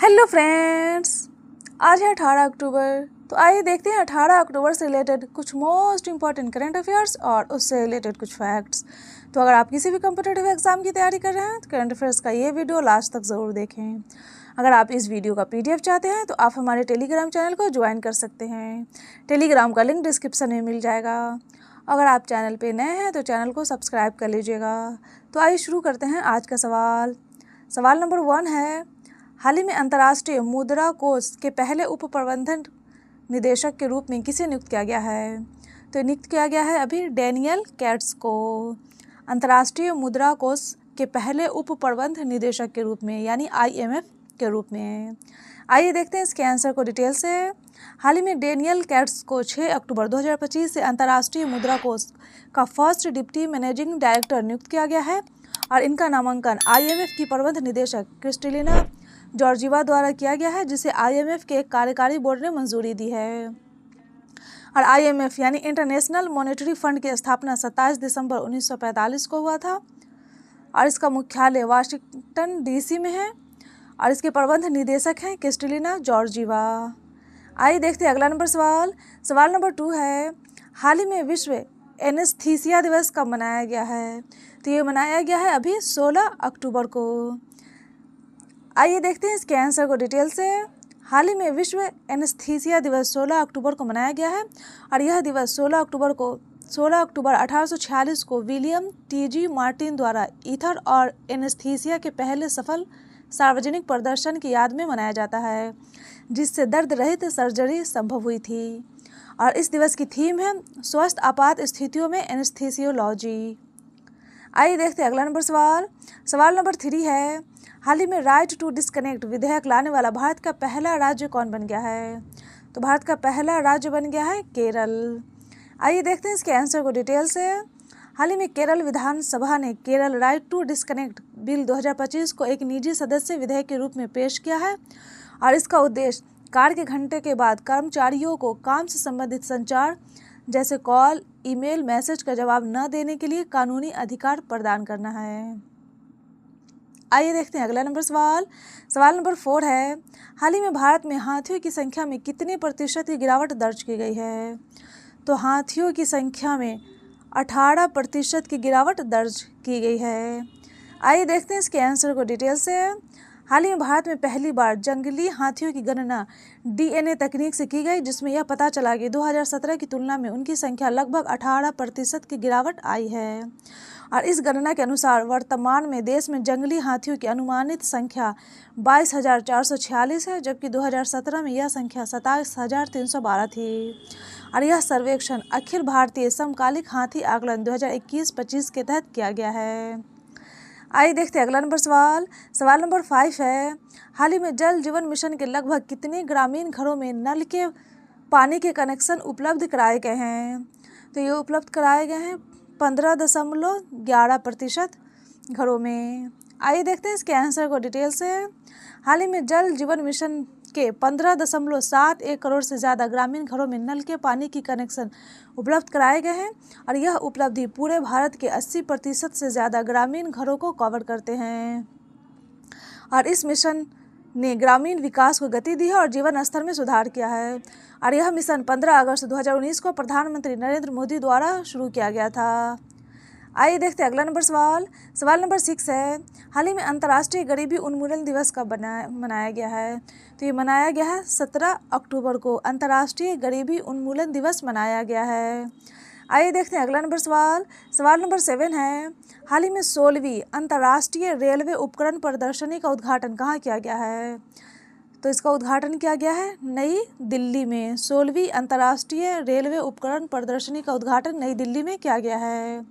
Hello friends, आज है 18 अक्टूबर। तो आइए देखते हैं 18 अक्टूबर से रिलेटेड कुछ मोस्ट इंपॉर्टेंट करंट अफेयर्स और उससे रिलेटेड कुछ फैक्ट्स। तो अगर आप किसी भी कॉम्पिटिटिव एग्जाम की तैयारी कर रहे हैं तो करंट अफेयर्स का ये वीडियो लास्ट तक ज़रूर देखें। अगर आप इस वीडियो का PDF चाहते हैं तो आप हमारे टेलीग्राम चैनल को ज्वाइन कर सकते हैं। टेलीग्राम का लिंक डिस्क्रिप्शन में मिल जाएगा। अगर आप चैनल पे नए हैं तो चैनल को सब्सक्राइब कर लीजिएगा। तो आइए शुरू करते हैं आज का सवाल। सवाल नंबर 1 है, हाल ही में अंतर्राष्ट्रीय मुद्रा कोष के पहले उप प्रबंधन निदेशक के रूप में किसे नियुक्त किया गया है? तो नियुक्त किया गया है अभी डैनियल कैट्स को अंतर्राष्ट्रीय मुद्रा कोष के पहले उप प्रबंध निदेशक के रूप में, यानी IMF के रूप में। आइए देखते हैं इसके आंसर को डिटेल से। हाल ही में डैनियल कैट्स को 6 अक्टूबर 2025 से अंतर्राष्ट्रीय मुद्रा कोष का फर्स्ट डिप्टी मैनेजिंग डायरेक्टर नियुक्त किया गया है और इनका नामांकन IMF की प्रबंध निदेशक क्रिस्टलिना जॉर्जीवा द्वारा किया गया है, जिसे IMF के एक कार्यकारी बोर्ड ने मंजूरी दी है। और IMF यानी इंटरनेशनल मॉनेटरी फंड की स्थापना 27 दिसंबर 1945 को हुआ था और इसका मुख्यालय वाशिंगटन DC में है और इसके प्रबंध निदेशक हैं क्रिस्टलिना जॉर्जीवा। आइए देखते हैं अगला नंबर सवाल। सवाल नंबर 2 है, हाल ही में विश्व एनेस्थीसिया दिवस कब मनाया गया है? तो ये मनाया गया है अभी 16 अक्टूबर को। आइए देखते हैं इसके आंसर को डिटेल से। हाल ही में विश्व एनेस्थीसिया दिवस 16 अक्टूबर को मनाया गया है और यह दिवस 16 अक्टूबर 1846 को विलियम TG मार्टिन द्वारा ईथर और एनेस्थीसिया के पहले सफल सार्वजनिक प्रदर्शन की याद में मनाया जाता है, जिससे दर्द रहित सर्जरी संभव हुई थी। और इस दिवस की थीम है स्वस्थ आपात स्थितियों में एनेस्थीसियोलॉजी। आइए देखते हैं अगला नंबर सवाल। सवाल नंबर 3 है, हाल ही में राइट टू डिस्कनेक्ट विधेयक लाने वाला भारत का पहला राज्य कौन बन गया है? तो भारत का पहला राज्य बन गया है केरल। आइए देखते हैं इसके आंसर को डिटेल से। हाल ही में केरल विधानसभा ने Kerala right to disconnect bill 2025 को एक निजी सदस्य विधेयक के रूप में पेश किया है और इसका उद्देश्य कार्य के घंटे के बाद कर्मचारियों को काम से संबंधित संचार जैसे कॉल, ईमेल, मैसेज का जवाब न देने के लिए कानूनी अधिकार प्रदान करना है। आइए देखते हैं अगला नंबर सवाल। सवाल नंबर 4 है, हाल ही में भारत में हाथियों की संख्या में कितने प्रतिशत की गिरावट दर्ज की गई है? तो हाथियों की संख्या में 18% की गिरावट दर्ज की गई है। आइए देखते हैं इसके आंसर को डिटेल से। हाल ही में भारत में पहली बार जंगली हाथियों की गणना DNA तकनीक से की गई, जिसमें यह पता चला कि 2017 की तुलना में उनकी संख्या लगभग 18% की गिरावट आई है। और इस गणना के अनुसार वर्तमान में देश में जंगली हाथियों की अनुमानित संख्या 22,446 है, जबकि 2017 में यह संख्या 27,312 थी। और यह सर्वेक्षण अखिल भारतीय समकालिक हाथी आकलन 2021-25 के तहत किया गया है। आइए देखते हैं अगला नंबर सवाल। सवाल नंबर 5 है, हाल ही में जल जीवन मिशन के लगभग कितने ग्रामीण घरों में नल के पानी के कनेक्शन उपलब्ध कराए गए हैं? तो ये उपलब्ध कराए गए हैं 15.11% घरों में। आइए देखते हैं इसके आंसर को डिटेल से। हाल ही में जल जीवन मिशन के 15.71 करोड़ से ज़्यादा ग्रामीण घरों में नल के पानी की कनेक्शन उपलब्ध कराए गए हैं और यह उपलब्धि पूरे भारत के 80% से ज़्यादा ग्रामीण घरों को कवर करते हैं। और इस मिशन ने ग्रामीण विकास को गति दी है और जीवन स्तर में सुधार किया है। और यह मिशन 15 अगस्त 2019 को प्रधानमंत्री नरेंद्र मोदी द्वारा शुरू किया गया था। आइए देखते हैं अगला नंबर सवाल। सवाल नंबर 6 है, हाल ही में अंतर्राष्ट्रीय गरीबी उन्मूलन दिवस कब मनाया गया है? तो ये मनाया गया है 17 अक्टूबर को अंतर्राष्ट्रीय गरीबी उन्मूलन दिवस मनाया गया है। आइए देखते हैं अगला नंबर सवाल। सवाल नंबर 7 है, हाल ही में 16वीं अंतर्राष्ट्रीय रेलवे उपकरण प्रदर्शनी का उद्घाटन कहाँ किया गया है? तो इसका उद्घाटन किया गया है नई दिल्ली में। 16वीं अंतर्राष्ट्रीय रेलवे उपकरण प्रदर्शनी का उद्घाटन नई दिल्ली में किया गया है।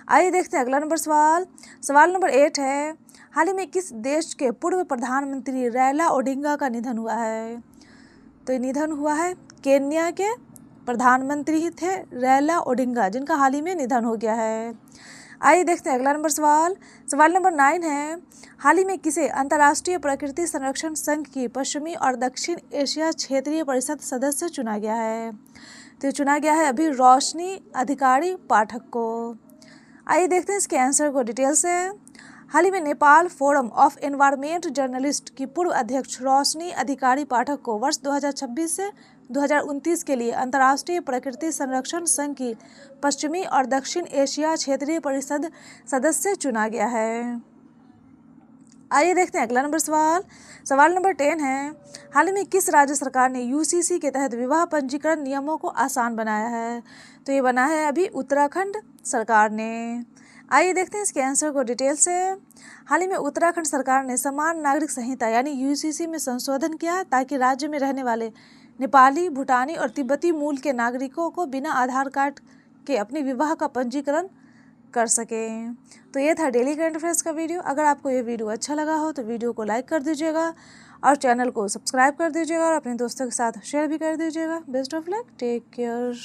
आइए देखते हैं अगला नंबर सवाल। सवाल नंबर 8 है, हाल ही में किस देश के पूर्व प्रधानमंत्री रैला ओडिंगा का निधन हुआ है? तो ये निधन हुआ है केन्या के प्रधानमंत्री ही थे रैला ओडिंगा, जिनका हाल ही में निधन हो गया है। आइए देखते हैं अगला नंबर सवाल। सवाल नंबर 9 है, हाल ही में किसे अंतर्राष्ट्रीय प्रकृति संरक्षण संघ की पश्चिमी और दक्षिण एशिया क्षेत्रीय परिषद सदस्य चुना गया है? तो चुना गया है अभी रोशनी अधिकारी पाठक को। आइए देखते हैं इसके आंसर को डिटेल से। हाल ही में Nepal forum of environment journalist की पूर्व अध्यक्ष रोशनी अधिकारी पाठक को वर्ष 2026 से 2029 के लिए अंतर्राष्ट्रीय प्रकृति संरक्षण संघ की पश्चिमी और दक्षिण एशिया क्षेत्रीय परिषद सदस्य चुना गया है। आइए देखते हैं अगला नंबर सवाल। सवाल नंबर 10 है, हाल ही में किस राज्य सरकार ने यूसीसी के तहत विवाह पंजीकरण नियमों को आसान बनाया है? तो ये बना है अभी उत्तराखंड सरकार ने। आइए देखते हैं इसके आंसर को डिटेल से। हाल ही में उत्तराखंड सरकार ने समान नागरिक संहिता यानी यूसीसी में संशोधन किया है ताकि राज्य में रहने वाले नेपाली, भूटानी और तिब्बती मूल के नागरिकों को बिना आधार कार्ड के अपनी विवाह का पंजीकरण कर सकें। तो ये था डेली करंट अफेयर्स का वीडियो। अगर आपको ये वीडियो अच्छा लगा हो तो वीडियो को लाइक कर दीजिएगा और चैनल को सब्सक्राइब कर दीजिएगा और अपने दोस्तों के साथ शेयर भी कर दीजिएगा। Best of luck, take care.